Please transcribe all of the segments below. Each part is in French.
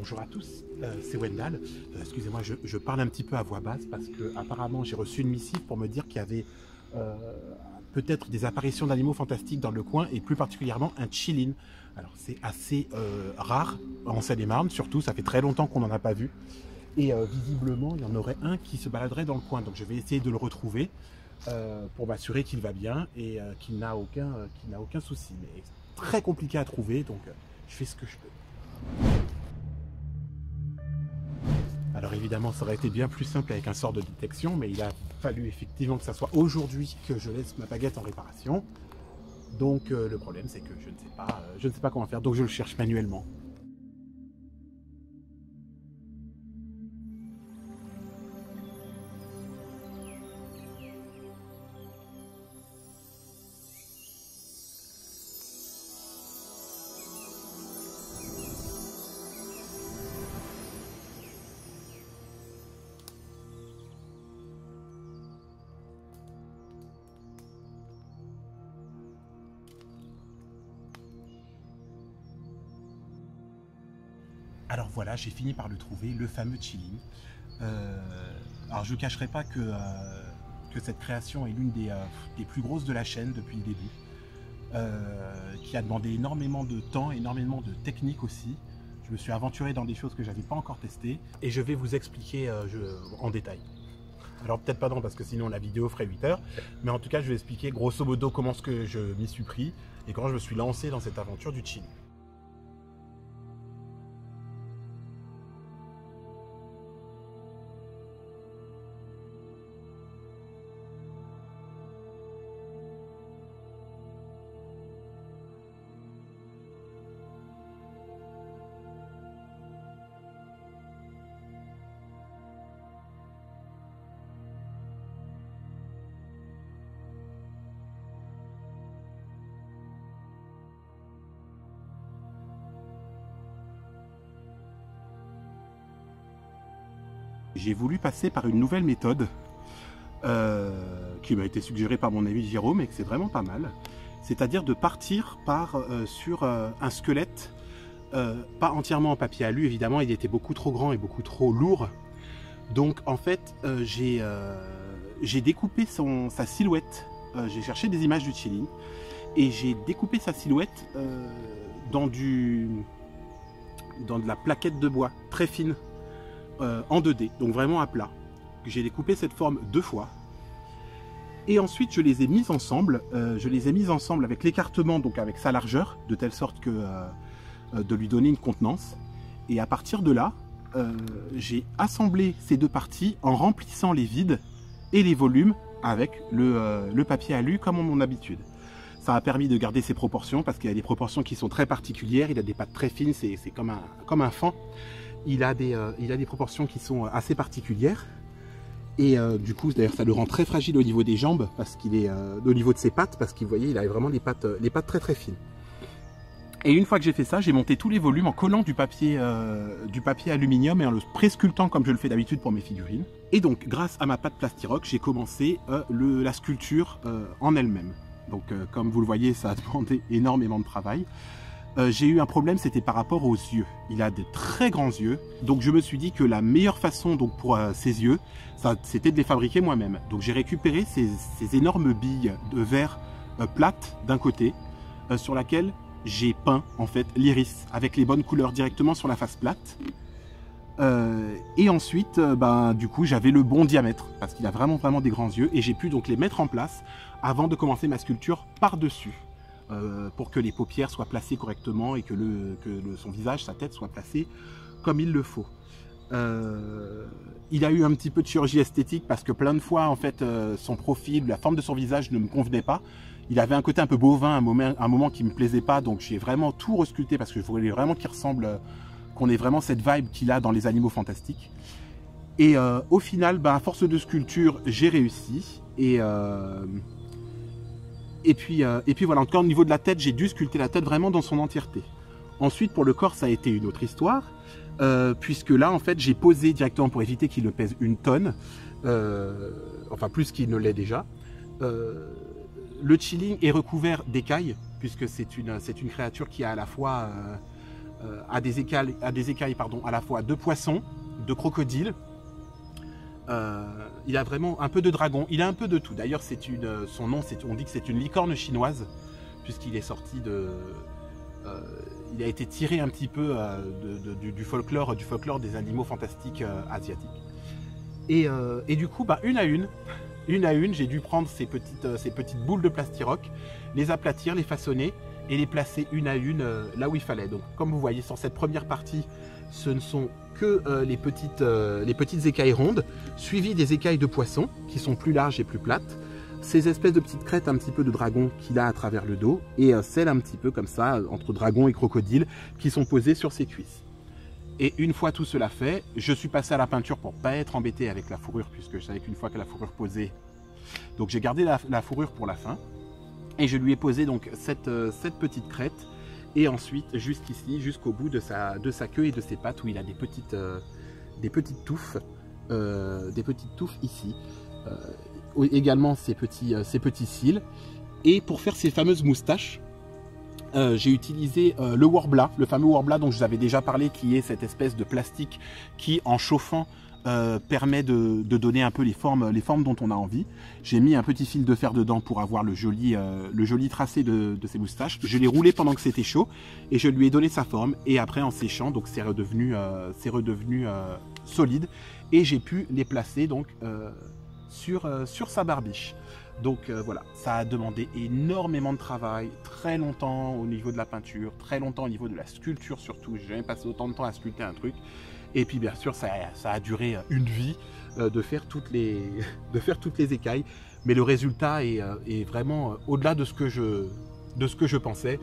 Bonjour à tous, c'est Wendell. Excusez-moi, je parle un petit peu à voix basse parce que apparemment j'ai reçu une missive pour me dire qu'il y avait peut-être des apparitions d'animaux fantastiques dans le coin et plus particulièrement un chilin. Alors c'est assez rare en Seine-et-Marne, surtout ça fait très longtemps qu'on n'en a pas vu. Et visiblement il y en aurait un qui se baladerait dans le coin, donc je vais essayer de le retrouver pour m'assurer qu'il va bien et qu'il n'a aucun souci. Mais très compliqué à trouver, donc je fais ce que je peux. Alors évidemment, ça aurait été bien plus simple avec un sort de détection, mais il a fallu effectivement que ça soit aujourd'hui que je laisse ma baguette en réparation. Donc le problème, c'est que je ne sais pas comment faire, donc je le cherche manuellement. Alors voilà, j'ai fini par le trouver, le fameux chilin. Alors je ne cacherai pas que cette création est l'une des plus grosses de la chaîne depuis le début, qui a demandé énormément de temps, énormément de technique aussi. Je me suis aventuré dans des choses que je n'avais pas encore testées et je vais vous expliquer en détail. Alors peut-être pas non parce que sinon la vidéo ferait 8 heures, mais en tout cas je vais expliquer grosso modo comment ce que je m'y suis pris et quand je me suis lancé dans cette aventure du chilin. J'ai voulu passer par une nouvelle méthode qui m'a été suggérée par mon ami Jérôme et que c'est vraiment pas mal. C'est-à-dire de partir sur un squelette, pas entièrement en papier alu évidemment, il était beaucoup trop grand et beaucoup trop lourd. Donc en fait j'ai découpé sa silhouette, j'ai cherché des images du chilin et j'ai découpé sa silhouette dans de la plaquette de bois très fine. En 2D, donc vraiment à plat. J'ai découpé cette forme 2 fois. Et ensuite, je les ai mises ensemble. Avec l'écartement, donc avec sa largeur, de telle sorte que de lui donner une contenance. Et à partir de là, j'ai assemblé ces deux parties en remplissant les vides et les volumes avec le papier alu comme en mon habitude. Ça a permis de garder ses proportions parce qu'il y a des proportions qui sont très particulières. Il a des pattes très fines, c'est comme un fan. Il a des proportions qui sont assez particulières et du coup d'ailleurs ça le rend très fragile au niveau des jambes parce qu'il est au niveau de ses pattes parce qu'il voyait il a vraiment les pattes très très fines. Et une fois que j'ai fait ça, j'ai monté tous les volumes en collant du papier aluminium et en le presculptant comme je le fais d'habitude pour mes figurines. Et donc grâce à ma pâte Plastirock, j'ai commencé la sculpture en elle-même. Donc comme vous le voyez, ça a demandé énormément de travail. J'ai eu un problème, c'était par rapport aux yeux. Il a de très grands yeux, donc je me suis dit que la meilleure façon donc, pour ses yeux, c'était de les fabriquer moi-même. Donc j'ai récupéré ces énormes billes de verre plates d'un côté, sur laquelle j'ai peint en fait l'iris avec les bonnes couleurs directement sur la face plate. Et ensuite, du coup, j'avais le bon diamètre parce qu'il a vraiment des grands yeux et j'ai pu donc les mettre en place avant de commencer ma sculpture par-dessus. Pour que les paupières soient placées correctement et que son visage, sa tête soit placée comme il le faut. Il a eu un petit peu de chirurgie esthétique parce que plein de fois, en fait, son profil, la forme de son visage ne me convenait pas. Il avait un côté un peu bovin, un moment qui me plaisait pas, donc j'ai vraiment tout resculpté parce que je voulais vraiment qu'il ressemble, qu'on ait vraiment cette vibe qu'il a dans les animaux fantastiques. Et au final, à force de sculpture, j'ai réussi et puis voilà, en tout cas au niveau de la tête, j'ai dû sculpter la tête vraiment dans son entièreté. Ensuite, pour le corps, ça a été une autre histoire, puisque là, en fait, j'ai posé directement pour éviter qu'il ne pèse 1 tonne, enfin plus qu'il ne l'est déjà. Le chilin est recouvert d'écailles, puisque c'est une créature qui a à la fois à des écailles pardon, à la fois de poissons, de crocodiles. Il a vraiment un peu de dragon, il a un peu de tout. D'ailleurs, son nom, on dit que c'est une licorne chinoise, puisqu'il est sorti de... il a été tiré un petit peu du folklore des animaux fantastiques asiatiques. Et du coup, bah, une à une, j'ai dû prendre ces petites boules de plastiroc, les aplatir, les façonner et les placer une à une là où il fallait. Donc, comme vous voyez sur cette première partie, ce ne sont que les petites écailles rondes, suivies des écailles de poisson qui sont plus larges et plus plates. Ces espèces de petites crêtes un petit peu de dragon qu'il a à travers le dos et celles un petit peu comme ça, entre dragon et crocodile, qui sont posées sur ses cuisses. Et une fois tout cela fait, je suis passé à la peinture pour ne pas être embêté avec la fourrure, puisque je savais qu'une fois que la fourrure posée, donc j'ai gardé la fourrure pour la fin. Et je lui ai posé donc cette petite crête, et ensuite jusqu'ici, jusqu'au bout de sa queue et de ses pattes, où il a des petites touffes ici. Également ses petits cils. Et pour faire ces fameuses moustaches, j'ai utilisé le Worbla, le fameux Worbla dont je vous avais déjà parlé, qui est cette espèce de plastique qui, en chauffant, permet de donner un peu les formes dont on a envie. J'ai mis un petit fil de fer dedans pour avoir le joli tracé de ces moustaches. Je l'ai roulé pendant que c'était chaud et je lui ai donné sa forme. Et après, en séchant, donc c'est redevenu solide et j'ai pu les placer donc sur sa barbiche. Donc voilà, ça a demandé énormément de travail, très longtemps au niveau de la peinture, très longtemps au niveau de la sculpture surtout. J'ai jamais passé autant de temps à sculpter un truc. Et puis bien sûr, ça a duré une vie de faire toutes les écailles. Mais le résultat est vraiment au-delà de ce que je pensais.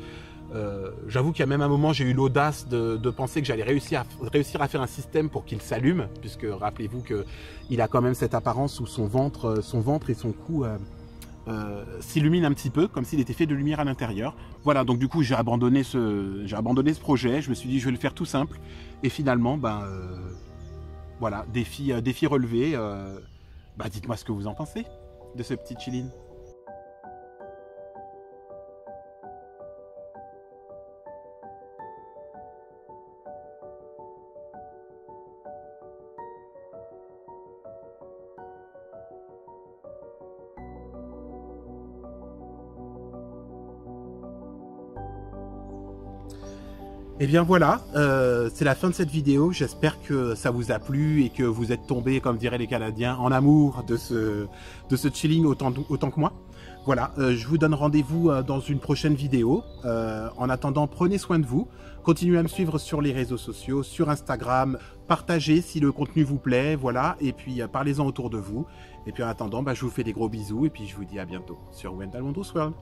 J'avoue qu'il y a même un moment, j'ai eu l'audace de penser que j'allais réussir à faire un système pour qu'il s'allume, puisque rappelez-vous qu'il a quand même cette apparence où son ventre et son cou s'illuminent un petit peu, comme s'il était fait de lumière à l'intérieur. Voilà, donc du coup j'ai abandonné ce projet. Je me suis dit je vais le faire tout simple, et finalement voilà, défi relevé. Dites-moi ce que vous en pensez de ce petit chillin. Et bien voilà, c'est la fin de cette vidéo. J'espère que ça vous a plu et que vous êtes tombés, comme diraient les Canadiens, en amour de ce chilling autant que moi. Voilà, je vous donne rendez-vous dans une prochaine vidéo. En attendant, prenez soin de vous. Continuez à me suivre sur les réseaux sociaux, sur Instagram. Partagez si le contenu vous plaît, voilà. Et puis parlez-en autour de vous. Et puis en attendant, je vous fais des gros bisous et puis je vous dis à bientôt sur Wendell Wondrous World.